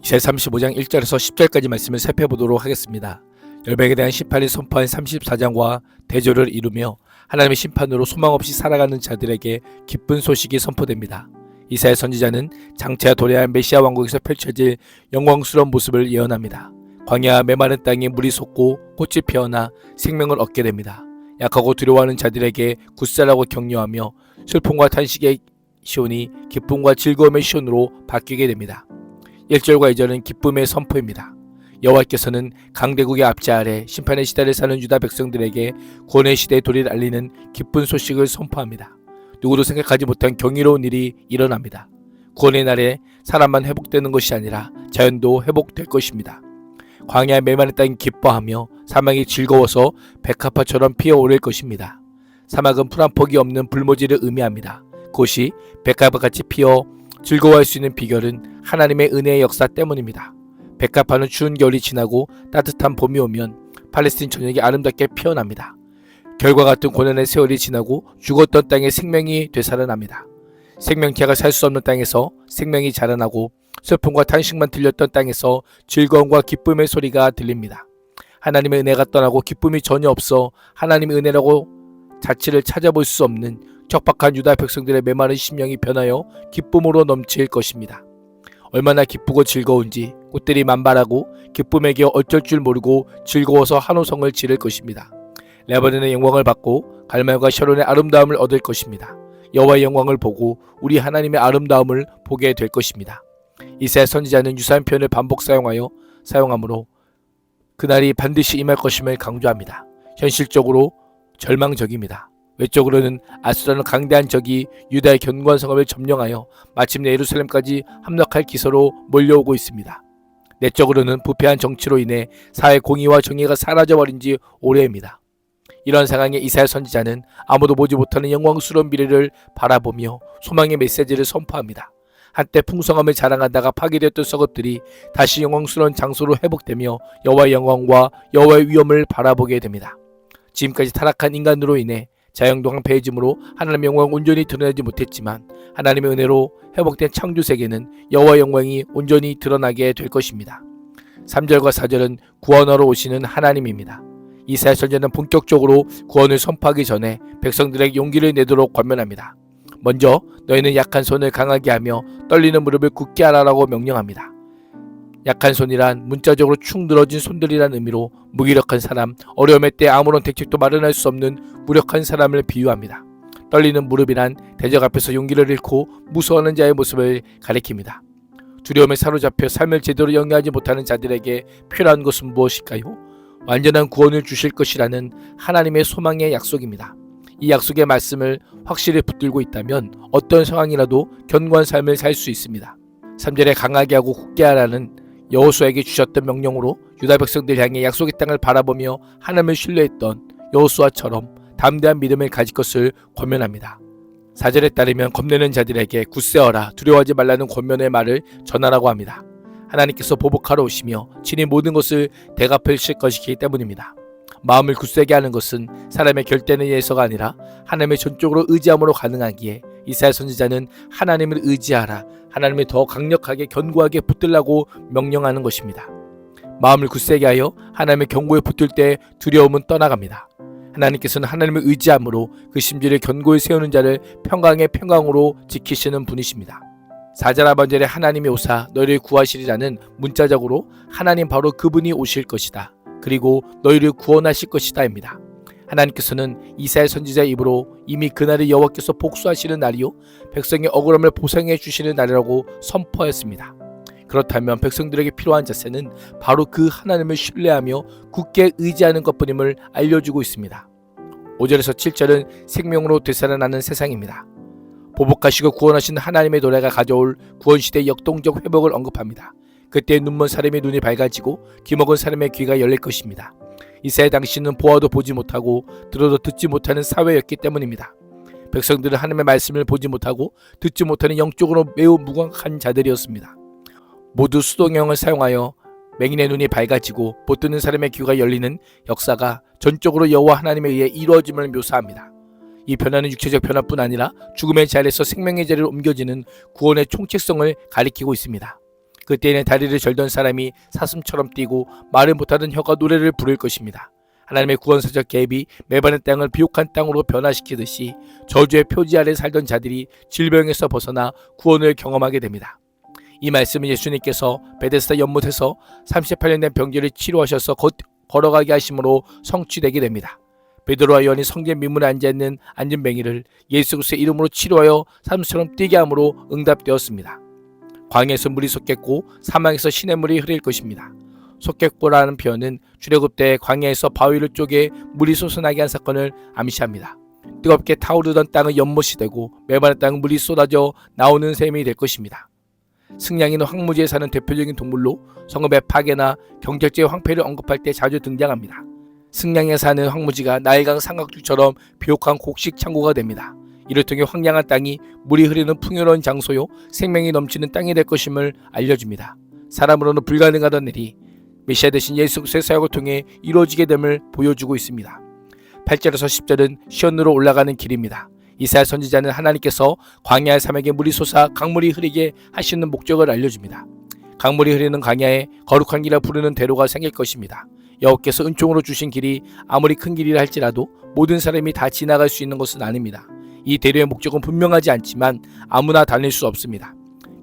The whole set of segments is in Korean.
이사야 35장 1절에서 10절까지 말씀을 살펴보도록 하겠습니다. 열방에 대한 심판이 선포한 34장과 대조를 이루며 하나님의 심판으로 소망 없이 살아가는 자들에게 기쁜 소식이 선포됩니다. 이사야 선지자는 장차야 도래할 메시아 왕국에서 펼쳐질 영광스러운 모습을 예언합니다. 광야 메마른 땅에 물이 솟고 꽃이 피어나 생명을 얻게 됩니다. 약하고 두려워하는 자들에게 굳세라고 격려하며 슬픔과 탄식의 시온이 기쁨과 즐거움의 시온으로 바뀌게 됩니다. 1절과 2절은 기쁨의 선포입니다. 여호와께서는 강대국의 압제 아래 심판의 시대를 사는 유다 백성들에게 구원의 시대의 도리를 알리는 기쁜 소식을 선포합니다. 누구도 생각하지 못한 경이로운 일이 일어납니다. 구원의 날에 사람만 회복되는 것이 아니라 자연도 회복될 것입니다. 광야의 메마른 땅이 기뻐하며 사막이 즐거워서 백합화처럼 피어오를 것입니다. 사막은 풀 한 폭이 없는 불모지를 의미합니다. 그것이 백합화같이 피어 즐거워할 수 있는 비결은 하나님의 은혜의 역사 때문입니다. 백합화는 추운 겨울이 지나고 따뜻한 봄이 오면 팔레스틴 전역이 아름답게 피어납니다. 겨울과 같은 고난의 세월이 지나고 죽었던 땅에 생명이 되살아납니다. 생명체가 살 수 없는 땅에서 생명이 자라나고 슬픔과 탄식만 들렸던 땅에서 즐거움과 기쁨의 소리가 들립니다. 하나님의 은혜가 떠나고 기쁨이 전혀 없어 하나님의 은혜라고 자취를 찾아볼 수 없는 척박한 유다 백성들의 메마른 심령이 변하여 기쁨으로 넘칠 것입니다. 얼마나 기쁘고 즐거운지 꽃들이 만발하고 기쁨에 기어 어쩔 줄 모르고 즐거워서 한호성을 지를 것입니다. 레바논의 영광을 받고 갈멜과 샤론의 아름다움을 얻을 것입니다. 여호와의 영광을 보고 우리 하나님의 아름다움을 보게 될 것입니다. 이사야 선지자는 유사한 표현을 반복 사용하므로 그날이 반드시 임할 것임을 강조합니다. 현실적으로 절망적입니다. 외적으로는 아수라는 강대한 적이 유다의 견고한 성읍을 점령하여 마침내 예루살렘까지 함락할 기세로 몰려오고 있습니다. 내적으로는 부패한 정치로 인해 사회 공의와 정의가 사라져버린 지 오래입니다. 이런 상황에 이사야 선지자는 아무도 보지 못하는 영광스러운 미래를 바라보며 소망의 메시지를 선포합니다. 한때 풍성함을 자랑하다가 파괴되었던 성읍들이 다시 영광스러운 장소로 회복되며 여호와의 영광과 여호와의 위엄을 바라보게 됩니다. 지금까지 타락한 인간으로 인해 자연동안 패해짐으로 하나님의 영광을 온전히 드러내지 못했지만 하나님의 은혜로 회복된 창조세계는 여호와의 영광이 온전히 드러나게 될 것입니다. 3절과 4절은 구원하러 오시는 하나님입니다. 이사야 선지자는 본격적으로 구원을 선포하기 전에 백성들에게 용기를 내도록 권면합니다. 먼저 너희는 약한 손을 강하게 하며 떨리는 무릎을 굳게 하라라고 명령합니다. 약한 손이란 문자적으로 축 늘어진 손들이란 의미로 무기력한 사람, 어려움의 때 아무런 대책도 마련할 수 없는 무력한 사람을 비유합니다. 떨리는 무릎이란 대적 앞에서 용기를 잃고 무서워하는 자의 모습을 가리킵니다. 두려움에 사로잡혀 삶을 제대로 영위하지 못하는 자들에게 필요한 것은 무엇일까요? 완전한 구원을 주실 것이라는 하나님의 소망의 약속입니다. 이 약속의 말씀을 확실히 붙들고 있다면 어떤 상황이라도 견고한 삶을 살 수 있습니다. 3절에 강하게 하고 굳게 하라는 여호수아에게 주셨던 명령으로 유다 백성들 향해 약속의 땅을 바라보며 하나님을 신뢰했던 여호수아처럼 담대한 믿음을 가질 것을 권면합니다. 4절에 따르면 겁내는 자들에게 굳세어라 두려워하지 말라는 권면의 말을 전하라고 합니다. 하나님께서 보복하러 오시며 친히 모든 것을 대갚으실 것이기 때문입니다. 마음을 굳세게 하는 것은 사람의 결단에 의해서가 아니라 하나님의 전적으로 의지함으로 가능하기에 이사야 선지자는 하나님을 의지하라, 하나님을 더 강력하게 견고하게 붙들라고 명령하는 것입니다. 마음을 굳세게 하여 하나님의 경고에 붙들 때 두려움은 떠나갑니다. 하나님께서는 하나님을 의지함으로 그 심지를 견고히 세우는 자를 평강의 평강으로 지키시는 분이십니다. 4절 하반절에 하나님이 오사 너희를 구하시리라는 문자적으로 하나님 바로 그분이 오실 것이다. 그리고 너희를 구원하실 것이다입니다. 하나님께서는 이사야 선지자의 입으로 이미 그날이 여호와께서 복수하시는 날이요 백성의 억울함을 보상해 주시는 날이라고 선포했습니다. 그렇다면 백성들에게 필요한 자세는 바로 그 하나님을 신뢰하며 굳게 의지하는 것뿐임을 알려주고 있습니다. 5절에서 7절은 생명으로 되살아나는 세상입니다. 보복하시고 구원하신 하나님의 노래가 가져올 구원시대의 역동적 회복을 언급합니다. 그때 눈먼 사람의 눈이 밝아지고 귀먹은 사람의 귀가 열릴 것입니다. 이사야 당시는 보아도 보지 못하고 들어도 듣지 못하는 사회였기 때문입니다. 백성들은 하나님의 말씀을 보지 못하고 듣지 못하는 영적으로 매우 무감한 자들이었습니다. 모두 수동형을 사용하여 맹인의 눈이 밝아지고 못 듣는 사람의 귀가 열리는 역사가 전적으로 여호와 하나님에 의해 이루어짐을 묘사합니다. 이 변화는 육체적 변화뿐 아니라 죽음의 자리에서 생명의 자리로 옮겨지는 구원의 총책성을 가리키고 있습니다. 그때에는 다리를 절던 사람이 사슴처럼 뛰고 말을 못하던 혀가 노래를 부를 것입니다. 하나님의 구원사적 계획이 메마른 땅을 비옥한 땅으로 변화시키듯이 저주의 표지 아래 살던 자들이 질병에서 벗어나 구원을 경험하게 됩니다. 이 말씀은 예수님께서 베데스다 연못에서 38년 된 병자를 치료하셔서 걸어가게 하심으로 성취되게 됩니다. 베드로와 요한이 성전 민문에 앉아있는 안진뱅이를 예수 그리스도의 이름으로 치료하여 사슴처럼 뛰게 함으로 응답되었습니다. 광야에서 물이 솟겠고 사막에서 시냇물이 흐를 것입니다. 솟겠고라는 표현은 출애굽 때 광야에서 바위를 쪼개 물이 솟아나게 한 사건을 암시합니다. 뜨겁게 타오르던 땅은 연못이 되고 메마른 땅은 물이 쏟아져 나오는 셈이 될 것입니다. 승냥이는 황무지에 사는 대표적인 동물로 성읍의 파괴나 경작지의 황폐를 언급할 때 자주 등장합니다. 승냥이에 사는 황무지가 나일강 삼각주처럼 비옥한 곡식 창고가 됩니다. 이를 통해 황량한 땅이 물이 흐르는 풍요로운 장소요 생명이 넘치는 땅이 될 것임을 알려줍니다. 사람으로는 불가능하던 일이 메시아 대신 예수 그리스도의 사역을 통해 이루어지게 됨을 보여주고 있습니다. 8절에서 10절은 시온으로 올라가는 길입니다. 이사야 선지자는 하나님께서 광야의 사막에 물이 솟아 강물이 흐르게 하시는 목적을 알려줍니다. 강물이 흐르는 광야에 거룩한 길이라 부르는 대로가 생길 것입니다. 여호와께서 은총으로 주신 길이 아무리 큰 길이라 할지라도 모든 사람이 다 지나갈 수 있는 것은 아닙니다. 이 대로의 목적은 분명하지 않지만 아무나 다닐 수 없습니다.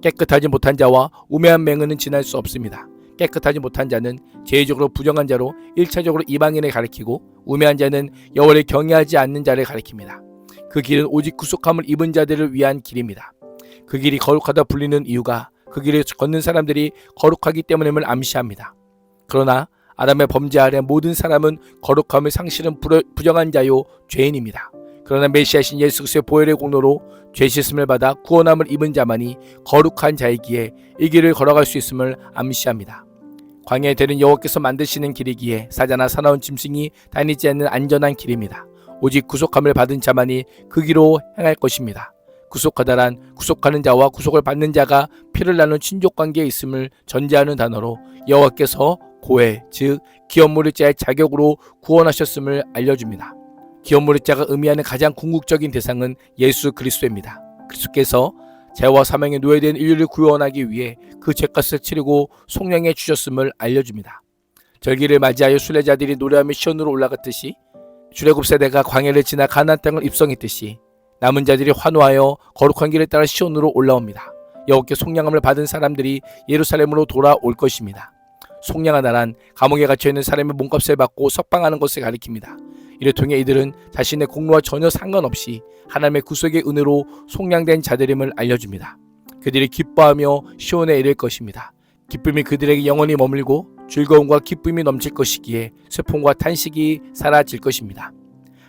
깨끗하지 못한 자와 우매한 맹인은 지날 수 없습니다. 깨끗하지 못한 자는 제의적으로 부정한 자로 1차적으로 이방인을 가리키고 우매한 자는 여호와를 경외하지 않는 자를 가리킵니다. 그 길은 오직 구속함을 입은 자들을 위한 길입니다. 그 길이 거룩하다 불리는 이유가 그 길을 걷는 사람들이 거룩하기 때문임을 암시합니다. 그러나 아담의 범죄 아래 모든 사람은 거룩함을 상실은 부정한 자요 죄인입니다. 그러나 메시아신 예수 그리스도의 보혈의 공로로 죄 씻음을 받아 구원함을 입은 자만이 거룩한 자이기에 이 길을 걸어갈 수 있음을 암시합니다. 광야에 되는 여호와께서 만드시는 길이기에 사자나 사나운 짐승이 다니지 않는 안전한 길입니다. 오직 구속함을 받은 자만이 그 길로 행할 것입니다. 구속하다란 구속하는 자와 구속을 받는 자가 피를 나눈 친족관계에 있음을 전제하는 단어로 여호와께서 고해, 즉 기업무리자의 자격으로 구원하셨음을 알려줍니다. 기업무리자가 의미하는 가장 궁극적인 대상은 예수 그리스도입니다. 그리스도께서 죄와 사망에 노예된 인류를 구원하기 위해 그 죄값을 치르고 속량해 주셨음을 알려줍니다. 절기를 맞이하여 순례자들이 노래하며 시온으로 올라갔듯이 출애굽 세대가 광야를 지나 가나안 땅을 입성했듯이 남은 자들이 환호하여 거룩한 길을 따라 시온으로 올라옵니다. 여호와께 속량함을 받은 사람들이 예루살렘으로 돌아올 것입니다. 속량하다란 감옥에 갇혀있는 사람의 몸값을 받고 석방하는 것을 가리킵니다. 이를 통해 이들은 자신의 공로와 전혀 상관없이 하나님의 구속의 은혜로 속량된 자들임을 알려줍니다. 그들이 기뻐하며 시온에 이를 것입니다. 기쁨이 그들에게 영원히 머물고 즐거움과 기쁨이 넘칠 것이기에 슬픔과 탄식이 사라질 것입니다.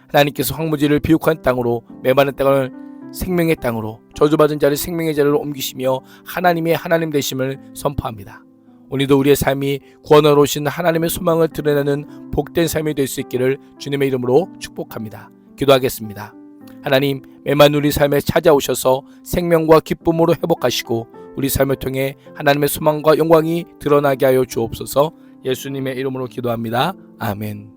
하나님께서 황무지를 비옥한 땅으로 메마른 땅을 생명의 땅으로 저주받은 자를 생명의 자리로 옮기시며 하나님의 하나님 되심을 선포합니다. 오늘도 우리의 삶이 구원하러 오신 하나님의 소망을 드러내는 복된 삶이 될 수 있기를 주님의 이름으로 축복합니다. 기도하겠습니다. 하나님, 메마른 우리 삶에 찾아오셔서 생명과 기쁨으로 회복하시고 우리 삶을 통해 하나님의 소망과 영광이 드러나게 하여 주옵소서. 예수님의 이름으로 기도합니다. 아멘.